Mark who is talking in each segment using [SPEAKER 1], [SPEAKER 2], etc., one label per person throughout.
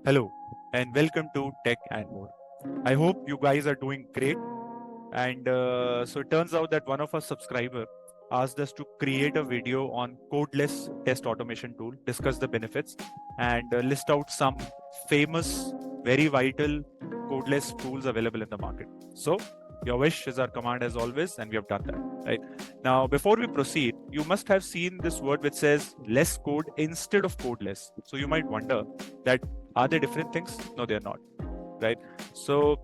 [SPEAKER 1] Hello and welcome to Tech and More. I hope you guys are doing great. And so it turns out that one of our subscriber asked us to create a video on codeless test automation tool, discuss the benefits, and list out some famous, very vital codeless tools available in the market. So your wish is our command as always, and we have done that. Right now, before we proceed, you must have seen this word which says less code instead of codeless. So you might wonder that are they different things? No, they are not. Right. So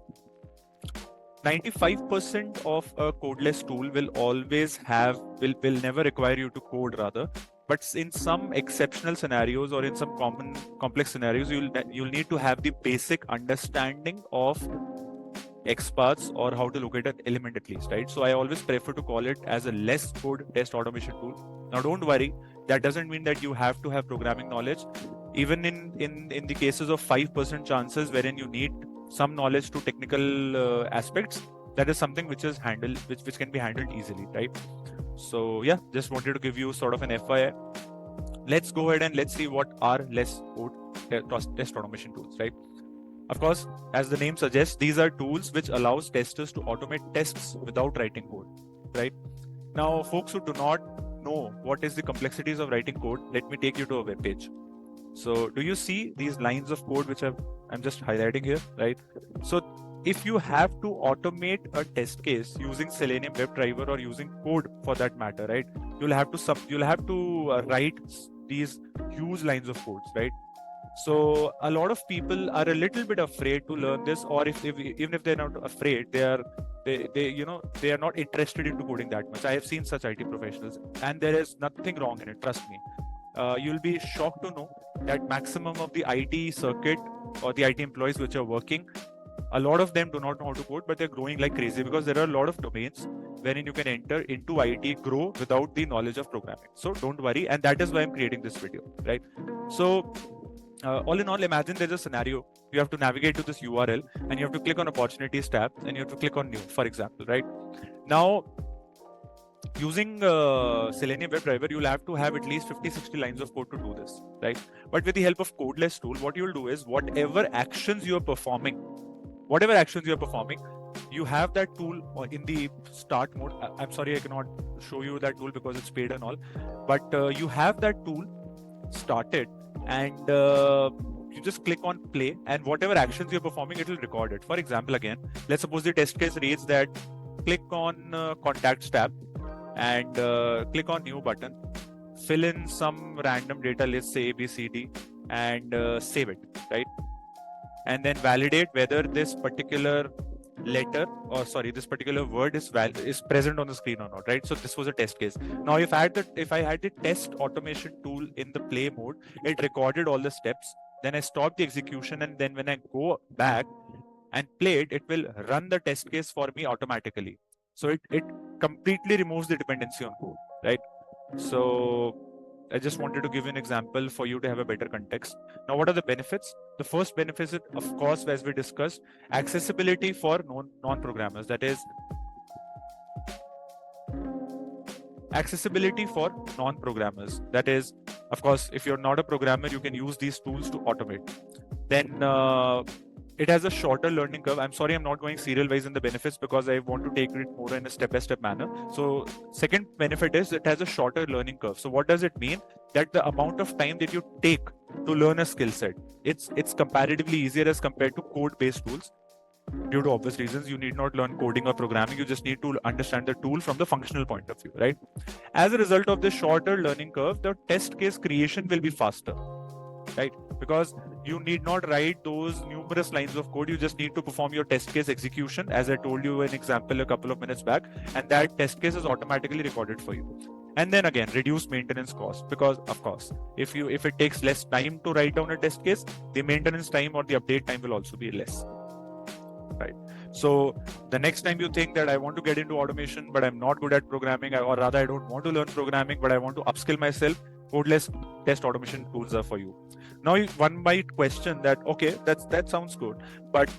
[SPEAKER 1] 95% of a codeless tool will never require you to code rather, but in some exceptional scenarios or in some common complex scenarios, you'll need to have the basic understanding of XPaths or how to locate an element at least, right? So I always prefer to call it as a less code test automation tool. Now don't worry, that doesn't mean that you have to have programming knowledge. Even in the cases of 5% chances wherein you need some knowledge to technical aspects, that is something which is handled, which can be handled easily, right? So yeah, just wanted to give you sort of an FYI. Let's go ahead and let's see what are less code test automation tools, right? Of course, as the name suggests, these are tools which allows testers to automate tests without writing code, right? Now, folks who do not know what is the complexities of writing code, let me take you to a web page. So do you see these lines of code which I'm just highlighting here, right? So if you have to automate a test case using Selenium WebDriver or using code for that matter, right? You'll have to write these huge lines of codes, right? So a lot of people are a little bit afraid to learn this, or even if they're not afraid, they are not interested into coding that much. I have seen such IT professionals, and there is nothing wrong in it. Trust me. You'll be shocked to know that maximum of the IT circuit or the IT employees which are working, a lot of them do not know how to code, but they're growing like crazy because there are a lot of domains wherein you can enter into IT, grow without the knowledge of programming. So don't worry, and that is why I'm creating this video, right? So all in all, imagine there's a scenario. You have to navigate to this URL and you have to click on opportunities tab and you have to click on new, for example, right? Now, using Selenium WebDriver, you'll have to have at least 50-60 lines of code to do this, right? But with the help of codeless tool, what you'll do is whatever actions you're performing, you have that tool in the start mode. I'm sorry, I cannot show you that tool because it's paid and all, but you have that tool started and you just click on play, and whatever actions you're performing, it will record it. For example, again, let's suppose the test case reads that click on contacts tab and click on new button, fill in some random data, let's say ABCD, and save it, right? And then validate whether this particular this particular word is present on the screen or not, right? So this was a test case. Now, if I had the test automation tool in the play mode, it recorded all the steps. Then I stop the execution, and then when I go back and play it, it will run the test case for me automatically. So it completely removes the dependency on code, right? So I just wanted to give you an example for you to have a better context. Now, what are the benefits? The first benefit is, of course, as we discussed, accessibility for non-programmers. That is, accessibility for non-programmers. That is, of course, if you're not a programmer, you can use these tools to automate. Then it has a shorter learning curve. I'm sorry, I'm not going serial wise in the benefits because I want to take it more in a step-by-step manner. So second benefit is it has a shorter learning curve. So what does it mean? That the amount of time that you take to learn a skill set, it's comparatively easier as compared to code-based tools. Due to obvious reasons, you need not learn coding or programming. You just need to understand the tool from the functional point of view, right? As a result of this shorter learning curve, the test case creation will be faster, right? Because you need not write those numerous lines of code. You just need to perform your test case execution, as I told you an example a couple of minutes back, and that test case is automatically recorded for you. And then again, reduce maintenance cost, because of course, if it takes less time to write down a test case, the maintenance time or the update time will also be less, right? So the next time you think that I want to get into automation, but I'm not good at programming, or rather I don't want to learn programming, but I want to upskill myself, codeless test automation tools are for you. Now, one might question that, okay, that sounds good, but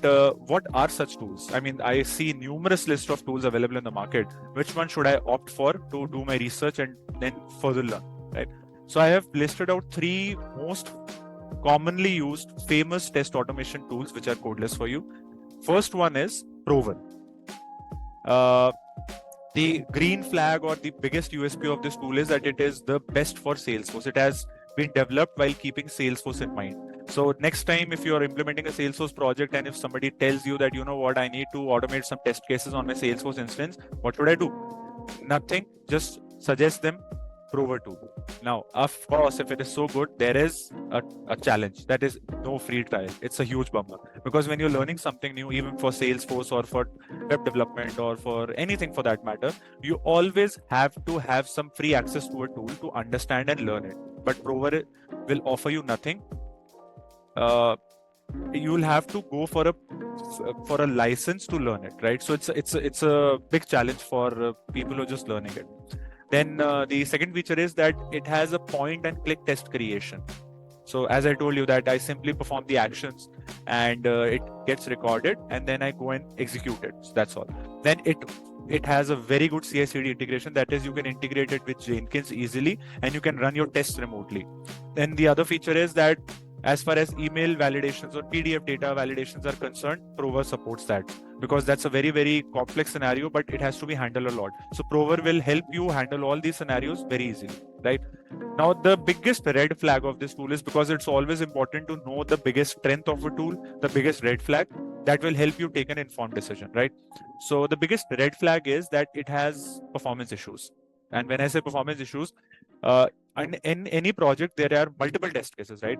[SPEAKER 1] what are such tools? I mean, I see numerous list of tools available in the market. Which one should I opt for to do my research and then further learn, right? So I have listed out three most commonly used famous test automation tools which are codeless for you. First one is Prover. The green flag or the biggest USP of this tool is that it is the best for Salesforce. It has been developed while keeping Salesforce in mind. So next time, if you are implementing a Salesforce project and if somebody tells you that, you know what, I need to automate some test cases on my Salesforce instance, what should I do? Nothing, just suggest them Prover tool. Now, of course, if it is so good, there is a challenge. That is no free trial. It's a huge bummer because when you're learning something new, even for Salesforce or for web development or for anything for that matter, you always have to have some free access to a tool to understand and learn it. But Prover will offer you nothing. You'll have to go for a license to learn it, right? So it's a big challenge for people who are just learning it. Then the second feature is that it has a point and click test creation. So as I told you that I simply perform the actions and it gets recorded and then I go and execute it. So that's all. Then it has a very good CI/CD integration. That is, you can integrate it with Jenkins easily and you can run your tests remotely. Then the other feature is that as far as email validations or PDF data validations are concerned, Prover supports that because that's a very, very complex scenario, but it has to be handled a lot. So Prover will help you handle all these scenarios very easily, right? Now, the biggest red flag of this tool is because it's always important to know the biggest strength of a tool, the biggest red flag that will help you take an informed decision, right? So the biggest red flag is that it has performance issues. And when I say performance issues, and in any project, there are multiple test cases, right?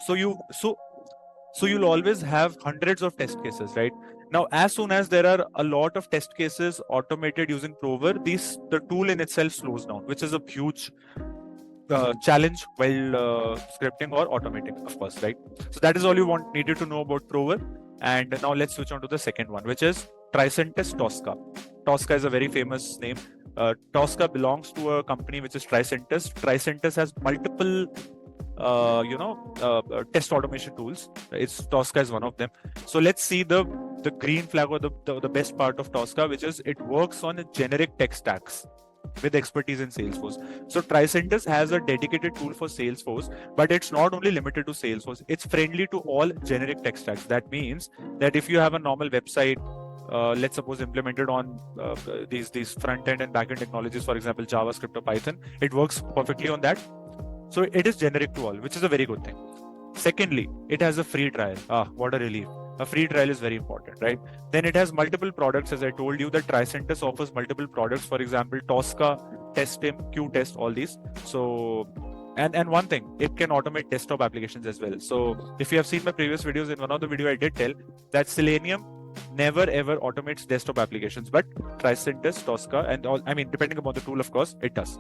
[SPEAKER 1] So you'll always have hundreds of test cases, right? Now, as soon as there are a lot of test cases automated using Prover, the tool in itself slows down, which is a huge challenge while scripting or automating, of course, right? So that is all you needed to know about Prover. And now let's switch on to the second one, which is Tricentis Tosca. Tosca is a very famous name. Tosca belongs to a company which is Tricentis. Tricentis has multiple test automation tools. Tosca is one of them. So let's see the green flag or the best part of Tosca, which is it works on generic tech stacks with expertise in Salesforce. So Tricentis has a dedicated tool for Salesforce, but it's not only limited to Salesforce. It's friendly to all generic tech stacks. That means that if you have a normal website, let's suppose implemented on these front end and back end technologies, for example, JavaScript or Python, it works perfectly on that. So it is generic to all, which is a very good thing. Secondly, it has a free trial. What a relief. A free trial is very important, right? Then it has multiple products. As I told you, that Tricentis offers multiple products. For example, Tosca, Testim, Qtest, all these. So, and one thing, it can automate desktop applications as well. So if you have seen my previous videos, in one of the video I did tell that Selenium never ever automates desktop applications, but Tricentis, Tosca, and all, I mean, depending upon the tool, of course, it does.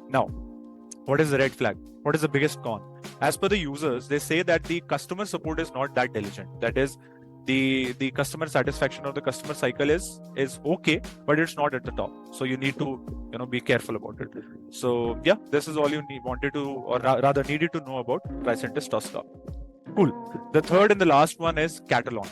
[SPEAKER 1] Now, what is the red flag? What is the biggest con? As per the users, they say that the customer support is not that diligent. That is, the customer satisfaction or the customer cycle is okay, but it's not at the top. So you need to be careful about it. So yeah, this is all you needed to know about Tricentis Tosca. Cool. The third and the last one is Catalon.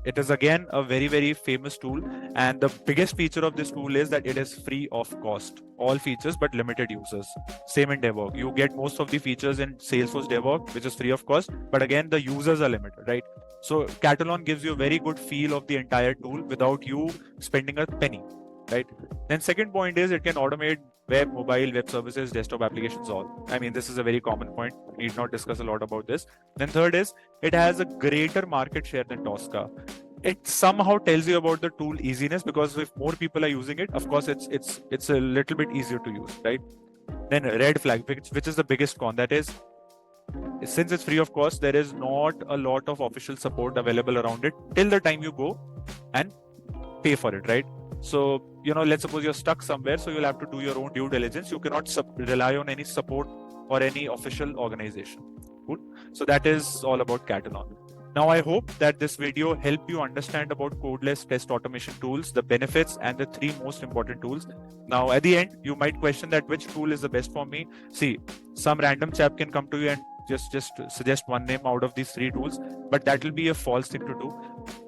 [SPEAKER 1] It is again a very, very famous tool, and the biggest feature of this tool is that it is free of cost. All features but limited users. Same in DevOps. You get most of the features in Salesforce DevOps, which is free of cost, but again the users are limited, right? So Catalon gives you a very good feel of the entire tool without you spending a penny, right? Then second point is it can automate web, mobile, web services, desktop applications, all. I mean, this is a very common point. We need not discuss a lot about this. Then third is it has a greater market share than Tosca. It somehow tells you about the tool easiness, because if more people are using it, of course, it's a little bit easier to use, right? Then red flag, which is the biggest con, that is, since it's free of cost, there is not a lot of official support available around it till the time you go and pay for it, right? So, let's suppose you're stuck somewhere, so you'll have to do your own due diligence. You cannot rely on any support or any official organization. Good. So that is all about Catalon. Now, I hope that this video helped you understand about codeless test automation tools, the benefits, and the 3 most important tools. Now, at the end, you might question that which tool is the best for me. See, some random chap can come to you and just suggest one name out of these 3 tools, but that will be a false thing to do.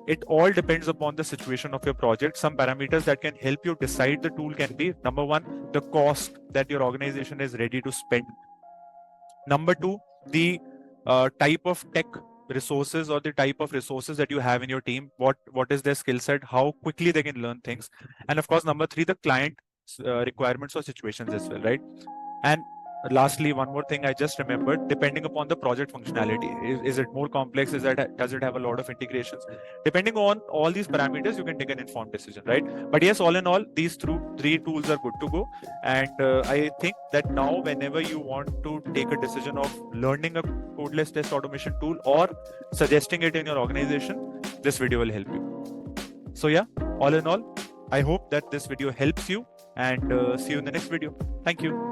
[SPEAKER 1] It all depends upon the situation of your project. Some parameters that can help you decide the tool can be, number 1, the cost that your organization is ready to spend. Number 2, the type of tech resources or the type of resources that you have in your team, what is their skill set, how quickly they can learn things, and of course number three, the client requirements or situations as well, right? And lastly, one more thing I just remembered, depending upon the project functionality, is it more complex, does it have a lot of integrations? Depending on all these parameters, you can take an informed decision, right? But yes, all in all, these three tools are good to go. And I think that now whenever you want to take a decision of learning a codeless test automation tool or suggesting it in your organization, this video will help you. So yeah, all in all, I hope that this video helps you, and see you in the next video. Thank you.